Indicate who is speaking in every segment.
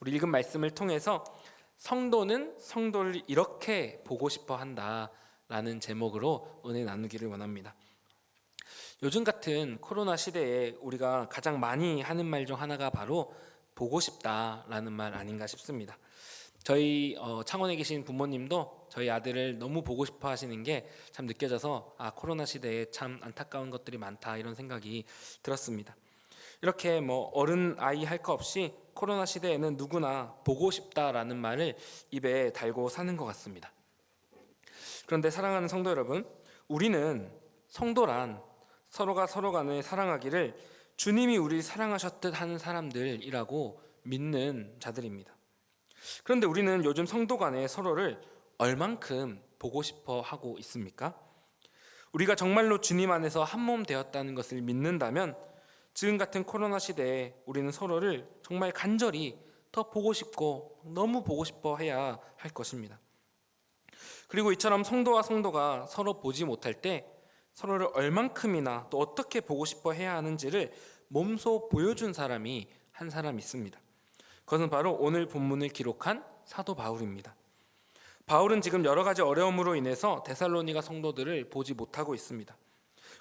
Speaker 1: 우리 읽은 말씀을 통해서 성도는 성도를 이렇게 보고 싶어 한다라는 제목으로 은혜 나누기를 원합니다. 요즘 같은 코로나 시대에 우리가 가장 많이 하는 말 중 하나가 바로 보고 싶다라는 말 아닌가 싶습니다. 저희 창원에 계신 부모님도 저희 아들을 너무 보고 싶어 하시는 게 참 느껴져서 코로나 시대에 참 안타까운 것들이 많다 이런 생각이 들었습니다. 이렇게 어른 아이 할 거 없이 코로나 시대에는 누구나 보고 싶다라는 말을 입에 달고 사는 것 같습니다. 그런데 사랑하는 성도 여러분, 우리는 성도란 서로가 서로 간에 사랑하기를 주님이 우리를 사랑하셨듯 하는 사람들이라고 믿는 자들입니다. 그런데 우리는 요즘 성도 간에 서로를 얼만큼 보고 싶어 하고 있습니까? 우리가 정말로 주님 안에서 한 몸 되었다는 것을 믿는다면 지금 같은 코로나 시대에 우리는 서로를 정말 간절히 더 보고 싶고 너무 보고 싶어 해야 할 것입니다. 그리고 이처럼 성도와 성도가 서로 보지 못할 때 서로를 얼만큼이나 또 어떻게 보고 싶어 해야 하는지를 몸소 보여준 사람이 한 사람 있습니다. 그것은 바로 오늘 본문을 기록한 사도 바울입니다. 바울은 지금 여러 가지 어려움으로 인해서 데살로니가 성도들을 보지 못하고 있습니다.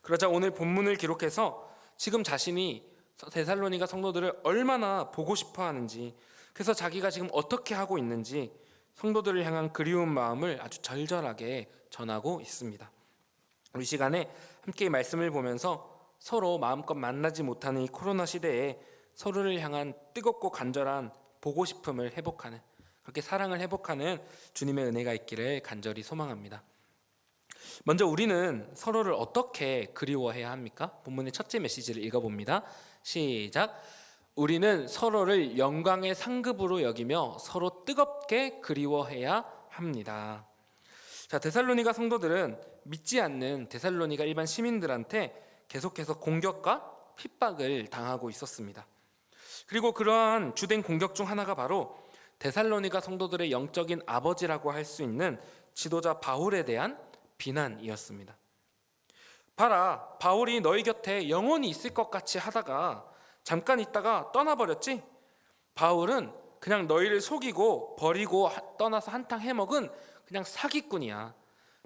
Speaker 1: 그러자 오늘 본문을 기록해서 지금 자신이 데살로니가 성도들을 얼마나 보고 싶어 하는지, 그래서 자기가 지금 어떻게 하고 있는지 성도들을 향한 그리운 마음을 아주 절절하게 전하고 있습니다. 우리 시간에 함께 말씀을 보면서 서로 마음껏 만나지 못하는 이 코로나 시대에 서로를 향한 뜨겁고 간절한 보고 싶음을 회복하는, 그렇게 사랑을 회복하는 주님의 은혜가 있기를 간절히 소망합니다. 먼저 우리는 서로를 어떻게 그리워해야 합니까? 본문의 첫째 메시지를 읽어봅니다. 시작. 우리는 서로를 영광의 상급으로 여기며 서로 뜨겁게 그리워해야 합니다. 자, 데살로니가 성도들은 믿지 않는 데살로니가 일반 시민들한테 계속해서 공격과 핍박을 당하고 있었습니다. 그리고 그러한 주된 공격 중 하나가 바로 데살로니가 성도들의 영적인 아버지라고 할 수 있는 지도자 바울에 대한 비난이었습니다. 봐라, 바울이 너희 곁에 영원히 있을 것 같이 하다가 잠깐 있다가 떠나버렸지? 바울은 그냥 너희를 속이고 버리고 떠나서 한탕 해먹은 그냥 사기꾼이야.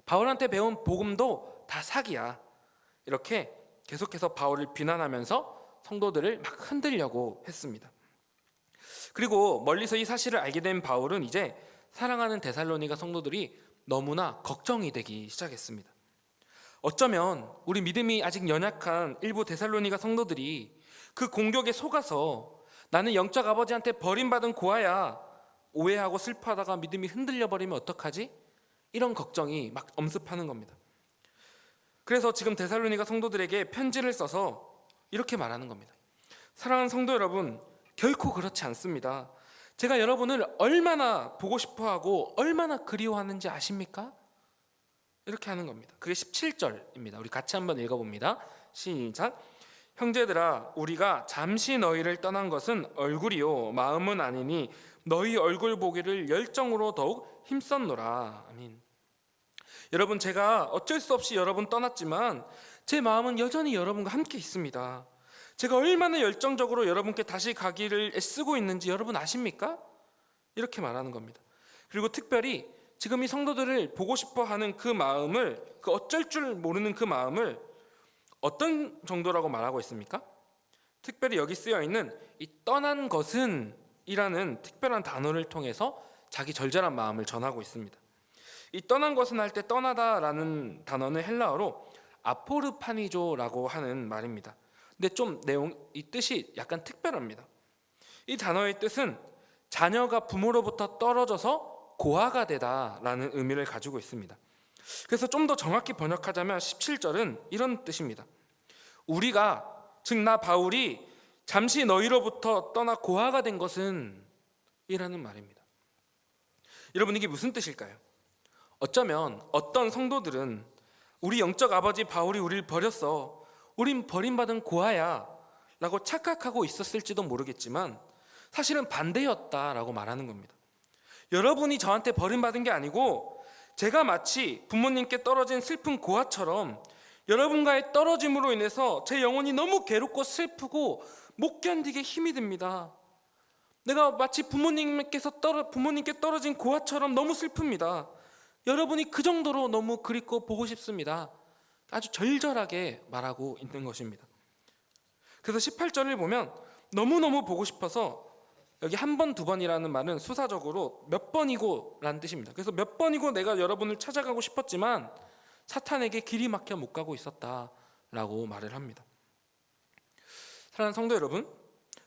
Speaker 1: 바울한테 배운 복음도 다 사기야. 이렇게 계속해서 바울을 비난하면서 성도들을 막 흔들려고 했습니다. 그리고 멀리서 이 사실을 알게 된 바울은 이제 사랑하는 데살로니가 성도들이 너무나 걱정이 되기 시작했습니다. 어쩌면 우리 믿음이 아직 연약한 일부 데살로니가 성도들이 그 공격에 속아서 나는 영적 아버지한테 버림받은 고아야, 오해하고 슬퍼하다가 믿음이 흔들려 버리면 어떡하지? 이런 걱정이 막 엄습하는 겁니다. 그래서 지금 데살로니가 성도들에게 편지를 써서 이렇게 말하는 겁니다. 사랑하는 성도 여러분, 결코 그렇지 않습니다. 제가 여러분을 얼마나 보고 싶어하고 얼마나 그리워하는지 아십니까? 이렇게 하는 겁니다. 그게 17절입니다. 우리 같이 한번 읽어봅니다. 시작. 형제들아, 우리가 잠시 너희를 떠난 것은 얼굴이요 마음은 아니니 너희 얼굴 보기를 열정으로 더욱 힘썼노라. 아멘. 여러분, 제가 어쩔 수 없이 여러분 떠났지만 제 마음은 여전히 여러분과 함께 있습니다. 제가 얼마나 열정적으로 여러분께 다시 가기를 애쓰고 있는지 여러분 아십니까? 이렇게 말하는 겁니다. 그리고 특별히 지금 이 성도들을 보고 싶어 하는 그 마음을, 그 어쩔 줄 모르는 그 마음을 어떤 정도라고 말하고 있습니까? 특별히 여기 쓰여 있는 이 떠난 것은 이라는 특별한 단어를 통해서 자기 절절한 마음을 전하고 있습니다. 이 떠난 것은 할 때 떠나다라는 단어는 헬라어로 아포르파니조라고 하는 말입니다. 근데 좀 이 뜻이 약간 특별합니다. 이 단어의 뜻은 자녀가 부모로부터 떨어져서 고아가 되다라는 의미를 가지고 있습니다. 그래서 좀 더 정확히 번역하자면 17절은 이런 뜻입니다. 우리가, 즉 나 바울이 잠시 너희로부터 떠나 고아가 된 것은 이라는 말입니다. 여러분, 이게 무슨 뜻일까요? 어쩌면 어떤 성도들은 우리 영적 아버지 바울이 우리를 버렸어, 우린 버림받은 고아야 라고 착각하고 있었을지도 모르겠지만 사실은 반대였다라고 말하는 겁니다. 여러분이 저한테 버림받은 게 아니고 제가 마치 부모님께 떨어진 슬픈 고아처럼 여러분과의 떨어짐으로 인해서 제 영혼이 너무 괴롭고 슬프고 못 견디게 힘이 듭니다. 내가 마치 부모님께 떨어진 고아처럼 너무 슬픕니다. 여러분이 그 정도로 너무 그립고 보고 싶습니다. 아주 절절하게 말하고 있는 것입니다. 그래서 18절을 보면 너무너무 보고 싶어서, 여기 한 번, 두 번이라는 말은 수사적으로 몇 번이고 라는 뜻입니다. 그래서 몇 번이고 내가 여러분을 찾아가고 싶었지만 사탄에게 길이 막혀 못 가고 있었다라고 말을 합니다. 사랑하는 성도 여러분,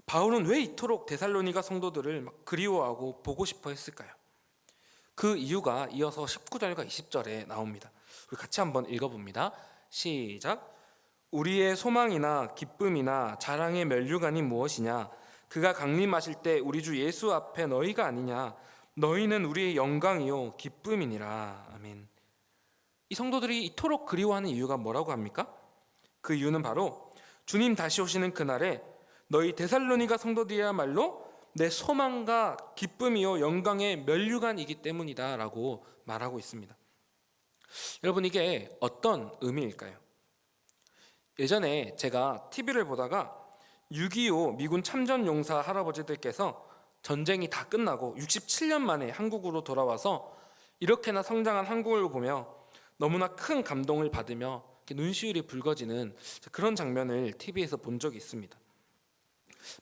Speaker 1: 바울은 왜 이토록 데살로니가 성도들을 그리워하고 보고 싶어 했을까요? 그 이유가 이어서 19절과 20절에 나옵니다. 우리 같이 한번 읽어봅니다. 시작. 우리의 소망이나 기쁨이나 자랑의 면류관이 무엇이냐? 그가 강림하실 때 우리 주 예수 앞에 너희가 아니냐? 너희는 우리의 영광이요 기쁨이니라. 아멘. 이 성도들이 이토록 그리워하는 이유가 뭐라고 합니까? 그 이유는 바로 주님 다시 오시는 그날에 너희 데살로니가 성도들이야말로 내 소망과 기쁨이요 영광의 면류관이기 때문이다 라고 말하고 있습니다. 여러분, 이게 어떤 의미일까요? 예전에 제가 TV를 보다가 6.25 미군 참전용사 할아버지들께서 전쟁이 다 끝나고 67년 만에 한국으로 돌아와서 이렇게나 성장한 한국을 보며 너무나 큰 감동을 받으며 눈시울이 붉어지는 그런 장면을 TV에서 본 적이 있습니다.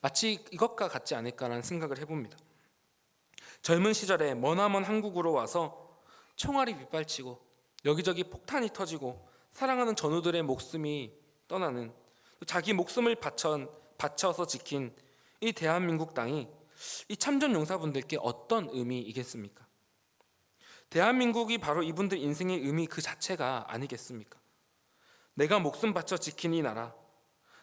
Speaker 1: 마치 이것과 같지 않을까라는 생각을 해봅니다. 젊은 시절에 머나먼 한국으로 와서 총알이 빗발치고 여기저기 폭탄이 터지고 사랑하는 전우들의 목숨이 떠나는, 자기 목숨을 바쳐서 지킨 이 대한민국 땅이 이 참전 용사분들께 어떤 의미이겠습니까? 대한민국이 바로 이분들 인생의 의미 그 자체가 아니겠습니까? 내가 목숨 바쳐 지킨 이 나라,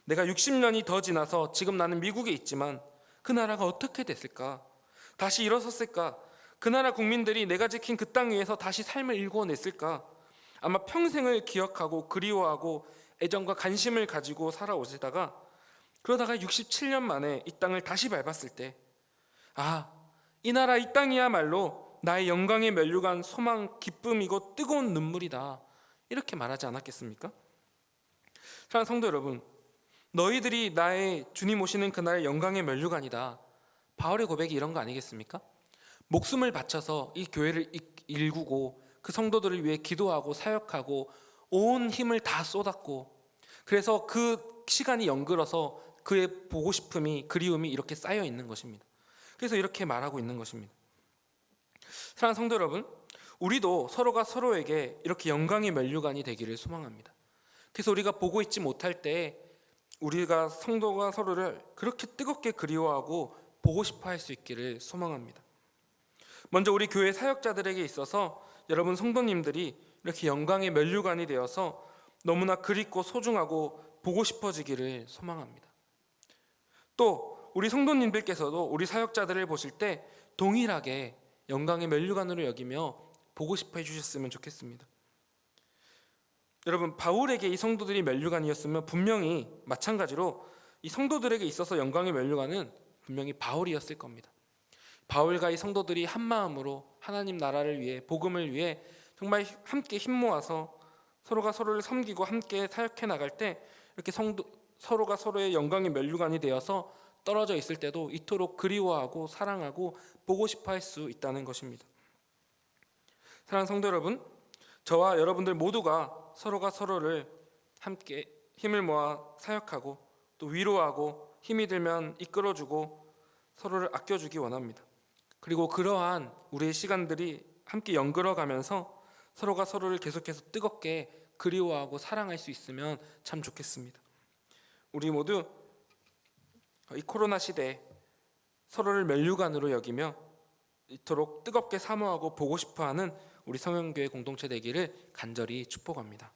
Speaker 1: 내가 60년이 더 지나서 지금 나는 미국에 있지만 그 나라가 어떻게 됐을까? 다시 일어섰을까? 그 나라 국민들이 내가 지킨 그 땅 위에서 다시 삶을 일궈냈을까? 아마 평생을 기억하고 그리워하고 애정과 관심을 가지고 살아오시다가 그러다가 67년 만에 이 땅을 다시 밟았을 때, 아, 이 나라 이 땅이야말로 나의 영광의 면류관, 소망, 기쁨이고 뜨거운 눈물이다, 이렇게 말하지 않았겠습니까? 사랑하는 성도 여러분, 너희들이 나의 주님 오시는 그날의 영광의 면류관이다, 바울의 고백이 이런 거 아니겠습니까? 목숨을 바쳐서 이 교회를 일구고 그 성도들을 위해 기도하고 사역하고 온 힘을 다 쏟았고, 그래서 그 시간이 연글어서 그의 보고 싶음이, 그리움이 이렇게 쌓여 있는 것입니다. 그래서 이렇게 말하고 있는 것입니다. 사랑하는 성도 여러분, 우리도 서로가 서로에게 이렇게 영광의 면류관이 되기를 소망합니다. 그래서 우리가 보고 있지 못할 때 우리가 성도가 서로를 그렇게 뜨겁게 그리워하고 보고 싶어 할 수 있기를 소망합니다. 먼저 우리 교회 사역자들에게 있어서 여러분 성도님들이 이렇게 영광의 면류관이 되어서 너무나 그립고 소중하고 보고 싶어지기를 소망합니다. 또 우리 성도님들께서도 우리 사역자들을 보실 때 동일하게 영광의 면류관으로 여기며 보고 싶어 해주셨으면 좋겠습니다. 여러분, 바울에게 이 성도들이 면류관이었으면 분명히 마찬가지로 이 성도들에게 있어서 영광의 면류관은 분명히 바울이었을 겁니다. 바울과 이 성도들이 한 마음으로 하나님 나라를 위해, 복음을 위해 정말 함께 힘 모아서 서로가 서로를 섬기고 함께 사역해 나갈 때 이렇게 서로가 서로의 영광의 면류관이 되어서 떨어져 있을 때도 이토록 그리워하고 사랑하고 보고 싶어 할 수 있다는 것입니다. 사랑하는 성도 여러분, 저와 여러분들 모두가 서로가 서로를 함께 힘을 모아 사역하고 또 위로하고 힘이 들면 이끌어주고 서로를 아껴주기 원합니다. 그리고 그러한 우리의 시간들이 함께 연결어가면서 서로가 서로를 계속해서 뜨겁게 그리워하고 사랑할 수 있으면 참 좋겠습니다. 우리 모두 이 코로나 시대에 서로를 면류관으로 여기며 이토록 뜨겁게 사모하고 보고 싶어하는 우리 성현교회 공동체 되기를 간절히 축복합니다.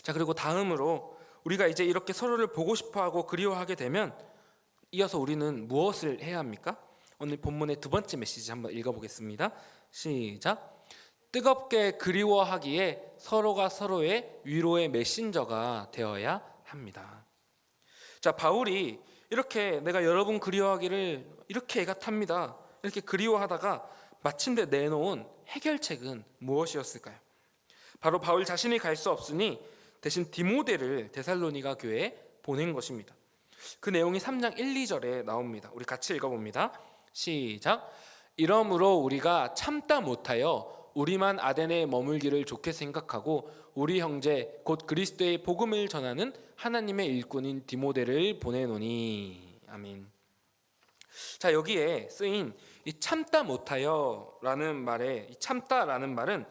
Speaker 1: 자, 그리고 다음으로 우리가 이제 이렇게 서로를 보고 싶어하고 그리워하게 되면 이어서 우리는 무엇을 해야 합니까? 오늘 본문의 두 번째 메시지 한번 읽어보겠습니다. 시작. 뜨겁게 그리워하기에 서로가 서로의 위로의 메신저가 되어야 합니다. 자, 바울이 이렇게 내가 여러분 그리워하기를 이렇게 애가 탑니다, 이렇게 그리워하다가 마침내 내놓은 해결책은 무엇이었을까요? 바로 바울 자신이 갈 수 없으니 대신 디모데를 데살로니가 교회에 보낸 것입니다. 그 내용이 3장 1, 2절에 나옵니다. 우리 같이 읽어봅니다. 시작. 이러므로 우리가 참다 못하여 우리만 아덴에 머물기를 좋게 생각하고 우리 형제 곧 그리스도의 복음을 전하는 하나님의 일꾼인 디모데를 보내노니. 아멘. 자, 여기에 쓰인 이 참다 못하여라는 말에, 이 참다라는 말은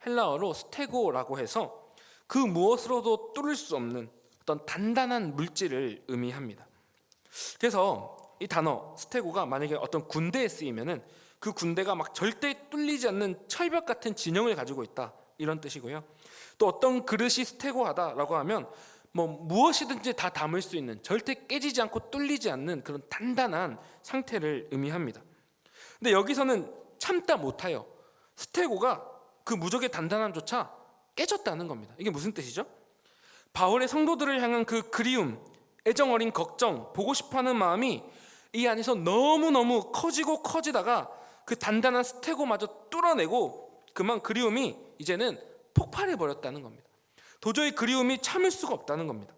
Speaker 1: 헬라어로 스테고라고 해서 그 무엇으로도 뚫을 수 없는 어떤 단단한 물질을 의미합니다. 그래서 이 단어 스테고가 만약에 어떤 군대에 쓰이면은 그 군대가 막 절대 뚫리지 않는 철벽 같은 진영을 가지고 있다, 이런 뜻이고요. 또 어떤 그릇이 스테고하다라고 하면 무엇이든지 다 담을 수 있는, 절대 깨지지 않고 뚫리지 않는 그런 단단한 상태를 의미합니다. 근데 여기서는 참다 못하여, 스테고가 그 무적의 단단함조차 깨졌다는 겁니다. 이게 무슨 뜻이죠? 바울의 성도들을 향한 그 그리움, 애정 어린 걱정, 보고 싶어하는 마음이 이 안에서 너무너무 커지고 커지다가 그 단단한 스테고마저 뚫어내고 그만 그리움이 이제는 폭발해버렸다는 겁니다. 도저히 그리움이 참을 수가 없다는 겁니다.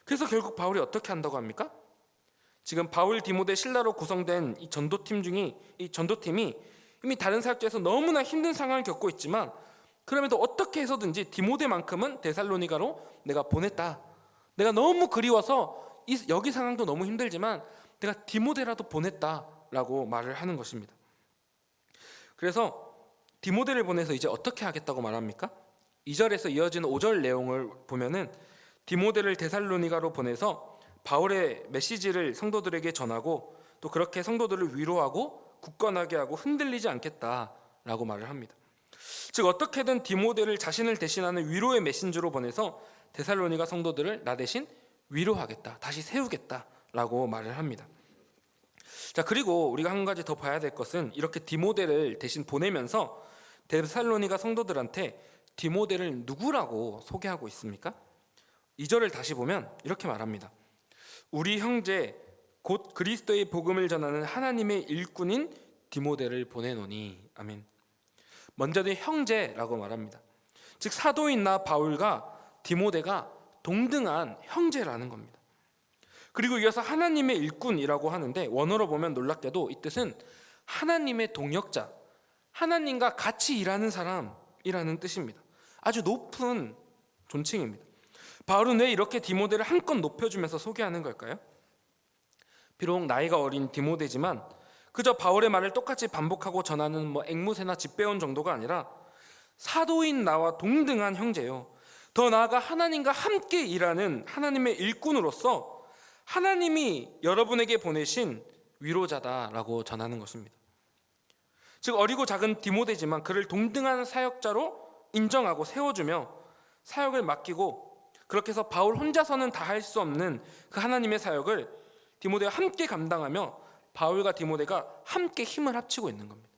Speaker 1: 그래서 결국 바울이 어떻게 한다고 합니까? 지금 바울, 디모데, 실라로 구성된 이 전도팀이 이미 다른 사역자에서 너무나 힘든 상황을 겪고 있지만 그럼에도 어떻게 해서든지 디모데만큼은 데살로니가로 내가 보냈다. 내가 너무 그리워서 여기 상황도 너무 힘들지만 내가 디모데라도 보냈다라고 말을 하는 것입니다. 그래서 디모데를 보내서 이제 어떻게 하겠다고 말합니까? 2절에서 이어지는 5절 내용을 보면은 디모데를 데살로니가로 보내서 바울의 메시지를 성도들에게 전하고 또 그렇게 성도들을 위로하고 굳건하게 하고 흔들리지 않겠다라고 말을 합니다. 즉 어떻게든 디모데를 자신을 대신하는 위로의 메신저로 보내서 데살로니가 성도들을 나 대신 위로하겠다, 다시 세우겠다라고 말을 합니다. 자, 그리고 우리가 한 가지 더 봐야 될 것은 이렇게 디모데를 대신 보내면서 데살로니가 성도들한테 디모데를 누구라고 소개하고 있습니까? 2절을 다시 보면 이렇게 말합니다. 우리 형제 곧 그리스도의 복음을 전하는 하나님의 일꾼인 디모데를 보내노니. 아멘. 먼저는 형제라고 말합니다. 즉 사도인 나 바울과 디모데가 동등한 형제라는 겁니다. 그리고 이어서 하나님의 일꾼이라고 하는데 원어로 보면 놀랍게도 이 뜻은 하나님의 동역자, 하나님과 같이 일하는 사람이라는 뜻입니다. 아주 높은 존칭입니다. 바울은 왜 이렇게 디모데를 한껏 높여주면서 소개하는 걸까요? 비록 나이가 어린 디모데지만 그저 바울의 말을 똑같이 반복하고 전하는 앵무새나 집배원 정도가 아니라 사도인 나와 동등한 형제요, 더 나아가 하나님과 함께 일하는 하나님의 일꾼으로서 하나님이 여러분에게 보내신 위로자다라고 전하는 것입니다. 즉 어리고 작은 디모데지만 그를 동등한 사역자로 인정하고 세워주며 사역을 맡기고, 그렇게 해서 바울 혼자서는 다 할 수 없는 그 하나님의 사역을 디모데와 함께 감당하며 바울과 디모데가 함께 힘을 합치고 있는 겁니다.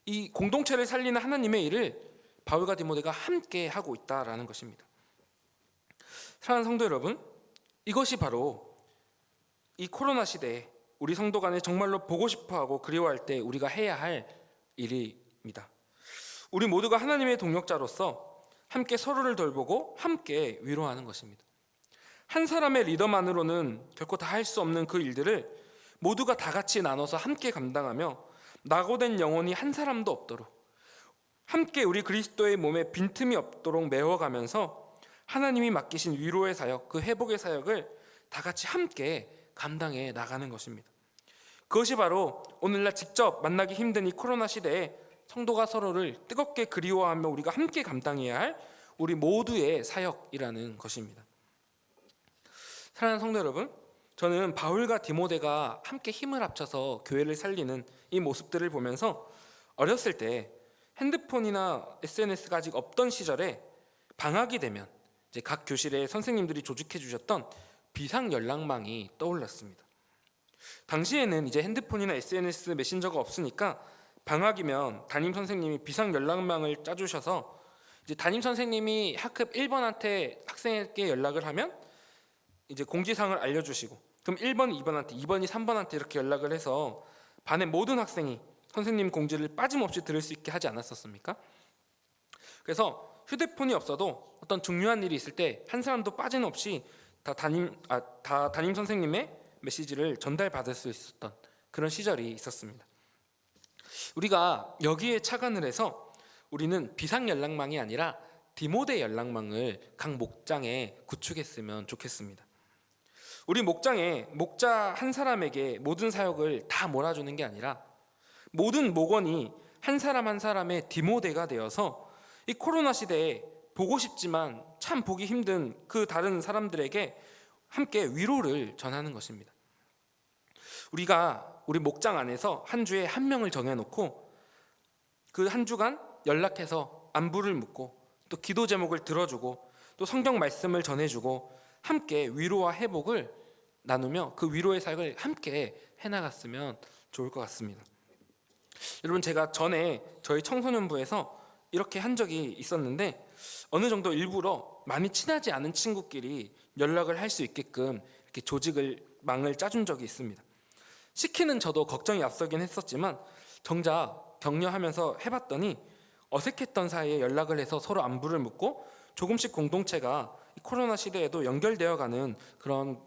Speaker 1: 이 공동체를 살리는 하나님의 일을 바울과 디모데가 함께 하고 있다라는 것입니다. 사랑하는 성도 여러분, 이것이 바로 이 코로나 시대에 우리 성도 간에 정말로 보고 싶어하고 그리워할 때 우리가 해야 할 일입니다. 우리 모두가 하나님의 동역자로서 함께 서로를 돌보고 함께 위로하는 것입니다. 한 사람의 리더만으로는 결코 다 할 수 없는 그 일들을 모두가 다 같이 나눠서 함께 감당하며 낙오된 영혼이 한 사람도 없도록 함께 우리 그리스도의 몸에 빈틈이 없도록 메워가면서 하나님이 맡기신 위로의 사역, 그 회복의 사역을 다 같이 함께 감당해 나가는 것입니다. 그것이 바로 오늘날 직접 만나기 힘든 이 코로나 시대에 성도가 서로를 뜨겁게 그리워하며 우리가 함께 감당해야 할 우리 모두의 사역이라는 것입니다. 사랑하는 성도 여러분, 저는 바울과 디모데가 함께 힘을 합쳐서 교회를 살리는 이 모습들을 보면서 어렸을 때 핸드폰이나 SNS가 아직 없던 시절에 방학이 되면 이제 각 교실에 선생님들이 조직해 주셨던 비상 연락망이 떠올랐습니다. 당시에는 이제 핸드폰이나 SNS 메신저가 없으니까 방학이면 담임 선생님이 비상 연락망을 짜주셔서 이제 담임 선생님이 학급 1번한테 학생에게 연락을 하면 이제 공지사항을 알려주시고, 그럼 1번이 2번한테, 2번이 3번한테 이렇게 연락을 해서 반의 모든 학생이 선생님 공지를 빠짐없이 들을 수 있게 하지 않았었습니까? 그래서 휴대폰이 없어도 어떤 중요한 일이 있을 때 한 사람도 빠짐없이 다 담임 선생님의 메시지를 전달받을 수 있었던 그런 시절이 있었습니다. 우리가 여기에 착안을 해서 우리는 비상 연락망이 아니라 디모데 연락망을 각 목장에 구축했으면 좋겠습니다. 우리 목장에 목자 한 사람에게 모든 사역을 다 몰아주는 게 아니라 모든 목원이 한 사람 한 사람의 디모데가 되어서 이 코로나 시대에 보고 싶지만 참 보기 힘든 그 다른 사람들에게 함께 위로를 전하는 것입니다. 우리가 우리 목장 안에서 한 주에 한 명을 정해놓고 그 한 주간 연락해서 안부를 묻고 또 기도 제목을 들어주고 또 성경 말씀을 전해주고 함께 위로와 회복을 나누며 그 위로의 사역을 함께 해나갔으면 좋을 것 같습니다. 여러분, 제가 전에 저희 청소년부에서 이렇게 한 적이 있었는데 어느 정도 일부러 많이 친하지 않은 친구끼리 연락을 할 수 있게끔 이렇게 망을 짜준 적이 있습니다. 시키는 저도 걱정이 앞서긴 했었지만 정작 격려하면서 해봤더니 어색했던 사이에 연락을 해서 서로 안부를 묻고 조금씩 공동체가 코로나 시대에도 연결되어가는 그런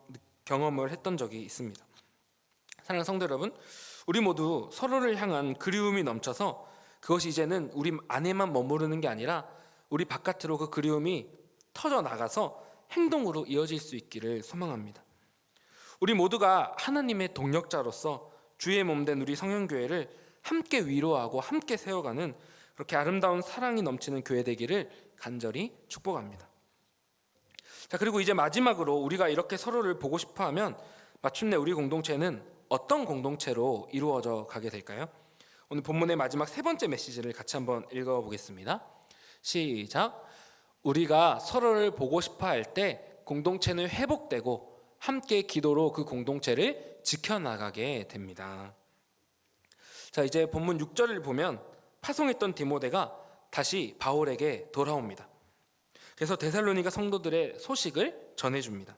Speaker 1: 경험을 했던 적이 있습니다. 사랑하는 성도 여러분, 우리 모두 서로를 향한 그리움이 넘쳐서 그것이 이제는 우리 안에만 머무르는 게 아니라 우리 바깥으로 그 그리움이 터져 나가서 행동으로 이어질 수 있기를 소망합니다. 우리 모두가 하나님의 동력자로서 주의 몸된 우리 성현교회를 함께 위로하고 함께 세워가는 그렇게 아름다운 사랑이 넘치는 교회 되기를 간절히 축복합니다. 자, 그리고 이제 마지막으로 우리가 이렇게 서로를 보고 싶어하면 마침내 우리 공동체는 어떤 공동체로 이루어져 가게 될까요? 오늘 본문의 마지막 세 번째 메시지를 같이 한번 읽어보겠습니다. 시작. 우리가 서로를 보고 싶어할 때 공동체는 회복되고 함께 기도로 그 공동체를 지켜나가게 됩니다. 자, 이제 본문 6절을 보면 파송했던 디모데가 다시 바울에게 돌아옵니다. 그래서 데살로니가 성도들의 소식을 전해줍니다.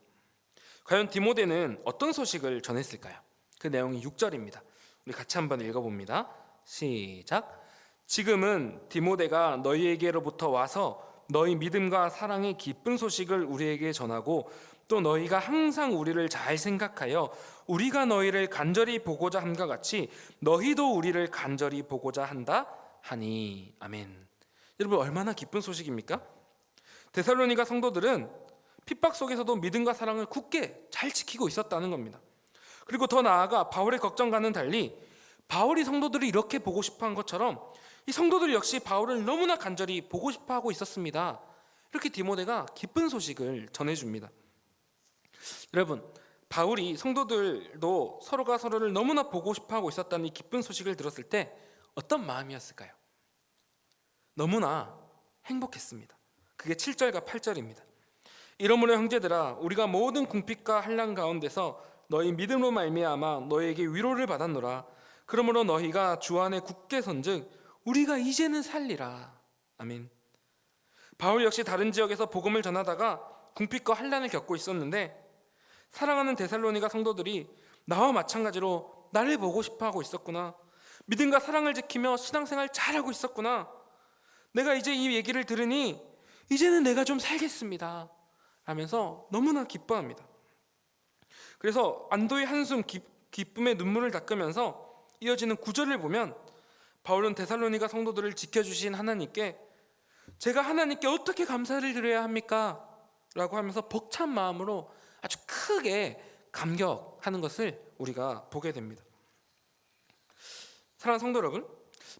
Speaker 1: 과연 디모데는 어떤 소식을 전했을까요? 그 내용이 6절입니다. 우리 같이 한번 읽어봅니다. 시작. 지금은 디모데가 너희에게로부터 와서 너희 믿음과 사랑의 기쁜 소식을 우리에게 전하고 또 너희가 항상 우리를 잘 생각하여 우리가 너희를 간절히 보고자 함과 같이 너희도 우리를 간절히 보고자 한다 하니. 아멘. 여러분, 얼마나 기쁜 소식입니까? 데살로니가 성도들은 핍박 속에서도 믿음과 사랑을 굳게 잘 지키고 있었다는 겁니다. 그리고 더 나아가 바울의 걱정과는 달리 바울이 성도들을 이렇게 보고 싶어한 것처럼 이 성도들 역시 바울을 너무나 간절히 보고 싶어하고 있었습니다. 이렇게 디모데가 기쁜 소식을 전해줍니다. 여러분, 바울이 성도들도 서로가 서로를 너무나 보고 싶어하고 있었다는 이 기쁜 소식을 들었을 때 어떤 마음이었을까요? 너무나 행복했습니다. 그게 7절과 8절입니다. 이러므로 형제들아, 우리가 모든 궁핍과 환난 가운데서 너희 믿음으로 말미암아 너희에게 위로를 받았노라. 그러므로 너희가 주 안에 굳게 선즉 우리가 이제는 살리라. 아멘. 바울 역시 다른 지역에서 복음을 전하다가 궁핍과 환난을 겪고 있었는데 사랑하는 데살로니가 성도들이 나와 마찬가지로 나를 보고 싶어하고 있었구나. 믿음과 사랑을 지키며 신앙생활 잘하고 있었구나. 내가 이제 이 얘기를 들으니 이제는 내가 좀 살겠습니다 하면서 너무나 기뻐합니다. 그래서 안도의 한숨, 기쁨의 눈물을 닦으면서 이어지는 9절을 보면 바울은 데살로니가 성도들을 지켜주신 하나님께 제가 하나님께 어떻게 감사를 드려야 합니까? 라고 하면서 벅찬 마음으로 아주 크게 감격하는 것을 우리가 보게 됩니다. 사랑하는 성도 여러분,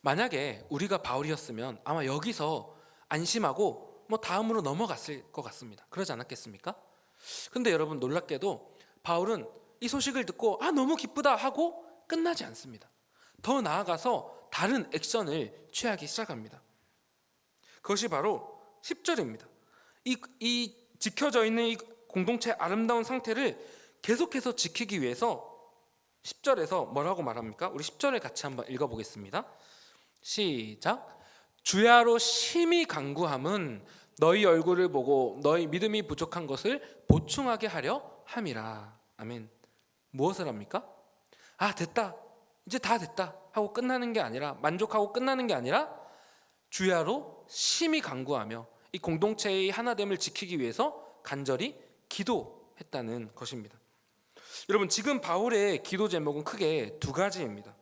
Speaker 1: 만약에 우리가 바울이었으면 아마 여기서 안심하고 다음으로 넘어갔을 것 같습니다. 그러지 않았겠습니까? 근데 여러분, 놀랍게도 바울은 이 소식을 듣고 너무 기쁘다 하고 끝나지 않습니다. 더 나아가서 다른 액션을 취하기 시작합니다. 그것이 바로 10절입니다. 이 지켜져 있는 이 공동체 아름다운 상태를 계속해서 지키기 위해서 10절에서 뭐라고 말합니까? 우리 10절을 같이 한번 읽어보겠습니다. 시작. 주야로 심히 간구함은 너희 얼굴을 보고 너희 믿음이 부족한 것을 보충하게 하려 함이라. 아멘. 무엇을 합니까? 됐다, 이제 다 됐다 하고 끝나는 게 아니라, 만족하고 끝나는 게 아니라 주야로 심히 간구하며 이 공동체의 하나됨을 지키기 위해서 간절히 기도 기도했다는 것입니다. 여러분, 지금 바울의 기도 제목은 크게 두 가지입니다.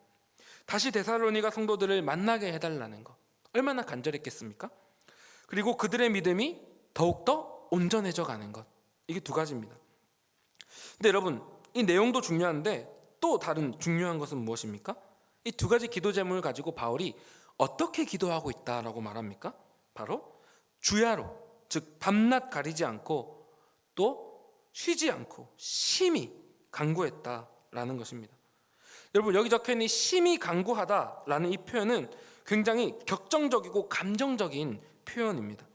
Speaker 1: 다시 데살로니가 성도들을 만나게 해달라는 것, 얼마나 간절했겠습니까? 그리고 그들의 믿음이 더욱더 온전해져 가는 것, 이게 두 가지입니다. 근데 여러분, 이 내용도 중요한데 또 다른 중요한 것은 무엇입니까? 이 두 가지 기도 제목을 가지고 바울이 어떻게 기도하고 있다라고 말합니까? 바로 주야로, 즉 밤낮 가리지 않고 또 쉬지 않고 심히 간구했다라는 것입니다. 여러분, 여기 적혀있는 심히 간구하다라는 이 표현은 굉장히 격정적이고 감정적인 표현입니다.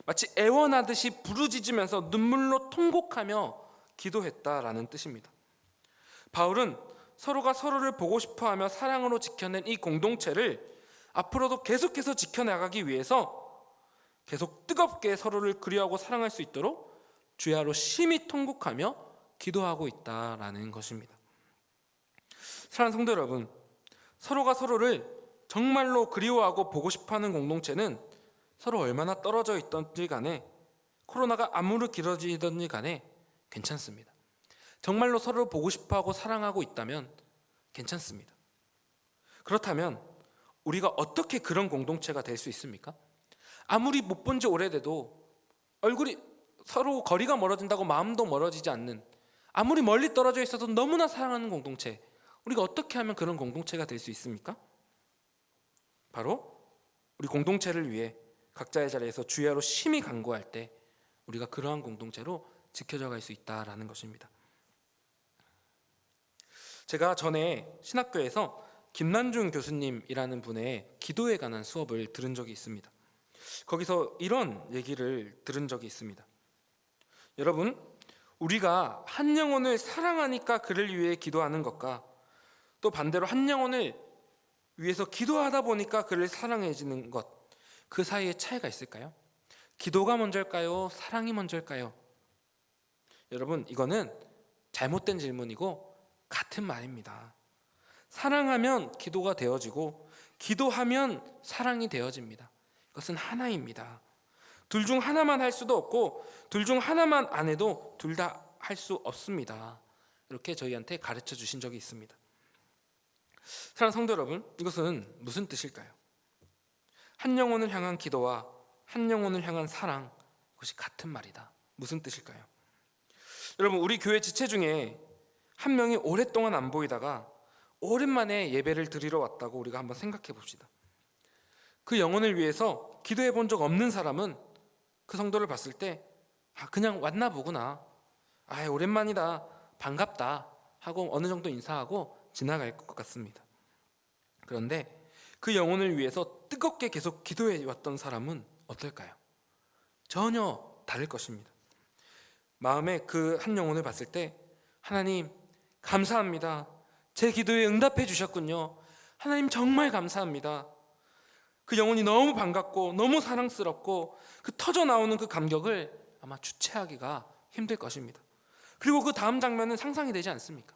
Speaker 1: 마치 애원하듯이 부르짖으면서 눈물로 통곡하며 기도했다라는 뜻입니다. 바울은 서로가 서로를 보고 싶어하며 사랑으로 지켜낸 이 공동체를 앞으로도 계속해서 지켜나가기 위해서 계속 뜨겁게 서로를 그리워하고 사랑할 수 있도록 주야로 심히 통곡하며 기도하고 있다라는 것입니다. 사랑하는 성도 여러분, 서로가 서로를 정말로 그리워하고 보고 싶어하는 공동체는 서로 얼마나 떨어져 있던지 간에, 코로나가 아무리 길어지든지 간에 괜찮습니다. 정말로 서로를 보고 싶어하고 사랑하고 있다면 괜찮습니다. 그렇다면 우리가 어떻게 그런 공동체가 될 수 있습니까? 아무리 못 본 지 오래돼도 얼굴이 서로 거리가 멀어진다고 마음도 멀어지지 않는, 아무리 멀리 떨어져 있어도 너무나 사랑하는 공동체, 우리가 어떻게 하면 그런 공동체가 될 수 있습니까? 바로 우리 공동체를 위해 각자의 자리에서 주야로 심히 간구할 때 우리가 그러한 공동체로 지켜져 갈 수 있다라는 것입니다. 제가 전에 신학교에서 김난중 교수님이라는 분의 기도에 관한 수업을 들은 적이 있습니다. 거기서 이런 얘기를 들은 적이 있습니다. 여러분, 우리가 한 영혼을 사랑하니까 그를 위해 기도하는 것과 또 반대로 한 영혼을 위해서 기도하다 보니까 그를 사랑해지는 것, 그 사이에 차이가 있을까요? 기도가 먼저일까요? 사랑이 먼저일까요? 여러분, 이거는 잘못된 질문이고 같은 말입니다. 사랑하면 기도가 되어지고 기도하면 사랑이 되어집니다. 이것은 하나입니다. 둘 중 하나만 할 수도 없고 둘 중 하나만 안 해도 둘 다 할 수 없습니다. 이렇게 저희한테 가르쳐 주신 적이 있습니다. 사랑하는 성도 여러분, 이것은 무슨 뜻일까요? 한 영혼을 향한 기도와 한 영혼을 향한 사랑, 그것이 같은 말이다. 무슨 뜻일까요? 여러분, 우리 교회 지체 중에 한 명이 오랫동안 안 보이다가 오랜만에 예배를 드리러 왔다고 우리가 한번 생각해 봅시다. 그 영혼을 위해서 기도해 본 적 없는 사람은 그 성도를 봤을 때 그냥 왔나 보구나, 오랜만이다, 반갑다 하고 어느 정도 인사하고 지나갈 것 같습니다. 그런데 그 영혼을 위해서 뜨겁게 계속 기도해 왔던 사람은 어떨까요? 전혀 다를 것입니다. 마음에 그 한 영혼을 봤을 때 하나님 감사합니다. 제 기도에 응답해 주셨군요. 하나님 정말 감사합니다. 그 영혼이 너무 반갑고 너무 사랑스럽고 그 터져 나오는 그 감격을 아마 주체하기가 힘들 것입니다. 그리고 그 다음 장면은 상상이 되지 않습니까?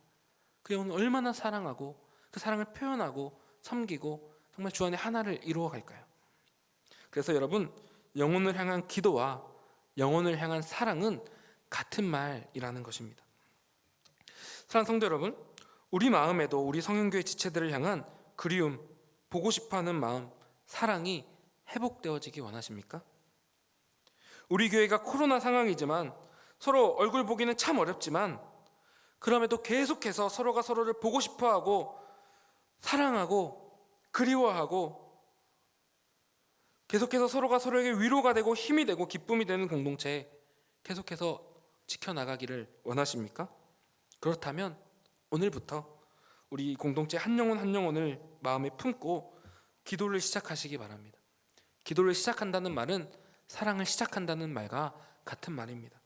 Speaker 1: 그 영혼을 얼마나 사랑하고 그 사랑을 표현하고 섬기고 정말 주 안에 하나를 이루어 갈까요? 그래서 여러분, 영혼을 향한 기도와 영혼을 향한 사랑은 같은 말이라는 것입니다. 사랑하는 성도 여러분, 우리 마음에도 우리 성현교회 지체들을 향한 그리움, 보고 싶어하는 마음, 사랑이 회복되어지기 원하십니까? 우리 교회가 코로나 상황이지만 서로 얼굴 보기는 참 어렵지만 그럼에도 계속해서 서로가 서로를 보고 싶어하고 사랑하고 그리워하고 계속해서 서로가 서로에게 위로가 되고 힘이 되고 기쁨이 되는 공동체 계속해서 지켜나가기를 원하십니까? 그렇다면 오늘부터 우리 공동체 한 영혼 한 영혼을 마음에 품고 기도를 시작하시기 바랍니다. 기도를 시작한다는 말은 사랑을 시작한다는 말과 같은 말입니다.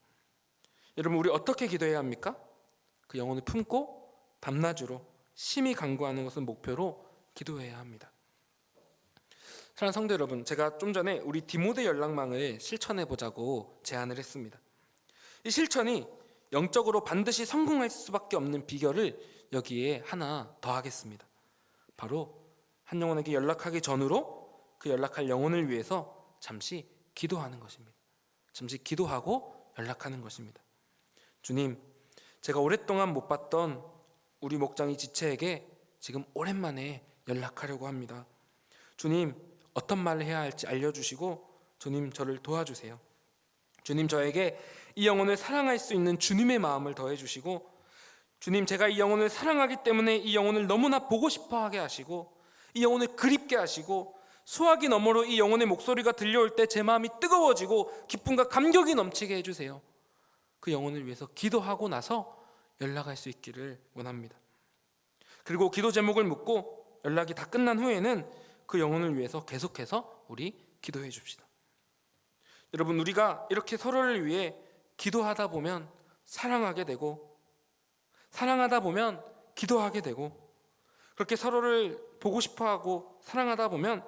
Speaker 1: 여러분, 우리 어떻게 기도해야 합니까? 그 영혼을 품고 밤낮으로 심히 간구하는 것을 목표로 기도해야 합니다. 사랑하는 성도 여러분, 제가 좀 전에 우리 디모데 연락망을 실천해 보자고 제안을 했습니다. 이 실천이 영적으로 반드시 성공할 수밖에 없는 비결을 여기에 하나 더하겠습니다. 바로 한 영혼에게 연락하기 전으로 그 연락할 영혼을 위해서 잠시 기도하는 것입니다. 잠시 기도하고 연락하는 것입니다. 주님, 제가 오랫동안 못 봤던 우리 목장이 지체에게 지금 오랜만에 연락하려고 합니다. 주님, 어떤 말을 해야 할지 알려주시고 주님, 저를 도와주세요. 주님, 저에게 이 영혼을 사랑할 수 있는 주님의 마음을 더해주시고, 주님, 제가 이 영혼을 사랑하기 때문에 이 영혼을 너무나 보고 싶어하게 하시고, 이 영혼을 그립게 하시고, 수화기 너머로 이 영혼의 목소리가 들려올 때 제 마음이 뜨거워지고 기쁨과 감격이 넘치게 해주세요. 그 영혼을 위해서 기도하고 나서 연락할 수 있기를 원합니다. 그리고 기도 제목을 묻고 연락이 다 끝난 후에는 그 영혼을 위해서 계속해서 우리 기도해 줍시다. 여러분, 우리가 이렇게 서로를 위해 기도하다 보면 사랑하게 되고, 사랑하다 보면 기도하게 되고, 그렇게 서로를 보고 싶어하고 사랑하다 보면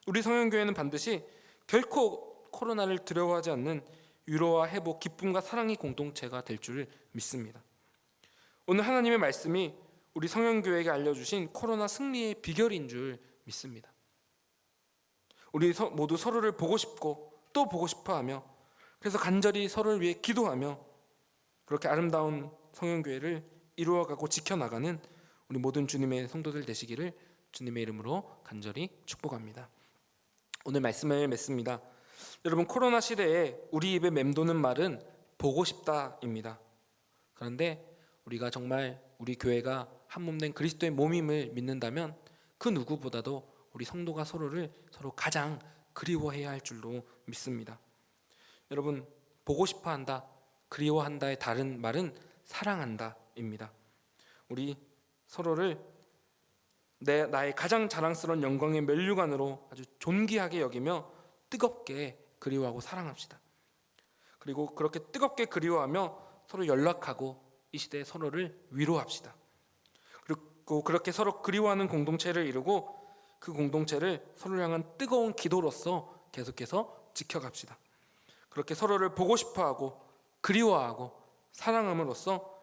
Speaker 1: 우리 성현교회는 반드시 결코 코로나를 두려워하지 않는 위로와 회복, 기쁨과 사랑의 공동체가 될 줄 믿습니다. 오늘 하나님의 말씀이 우리 성현교회에게 알려주신 코로나 승리의 비결인 줄 믿습니다. 우리 모두 서로를 보고 싶고 또 보고 싶어하며, 그래서 간절히 서로를 위해 기도하며 그렇게 아름다운 성현교회를 이루어가고 지켜나가는 우리 모든 주님의 성도들 되시기를 주님의 이름으로 간절히 축복합니다. 오늘 말씀을 맺습니다. 여러분, 코로나 시대에 우리 입에 맴도는 말은 보고 싶다입니다. 그런데 우리가 정말 우리 교회가 한 몸 된 그리스도의 몸임을 믿는다면 그 누구보다도 우리 성도가 서로 가장 그리워해야 할 줄로 믿습니다. 여러분, 보고 싶어한다, 그리워한다의 다른 말은 사랑한다입니다. 우리 서로를 나의 가장 자랑스러운 영광의 면류관으로 아주 존귀하게 여기며 뜨겁게 그리워하고 사랑합시다. 그리고 그렇게 뜨겁게 그리워하며 서로 연락하고 이 시대에 서로를 위로합시다. 그리고 그렇게 서로 그리워하는 공동체를 이루고 그 공동체를 서로를 향한 뜨거운 기도로서 계속해서 지켜갑시다. 그렇게 서로를 보고 싶어하고 그리워하고 사랑함으로써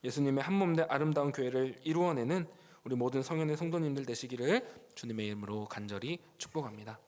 Speaker 1: 예수님의 한 몸 된 아름다운 교회를 이루어내는 우리 모든 성현의 성도님들 되시기를 주님의 이름으로 간절히 축복합니다.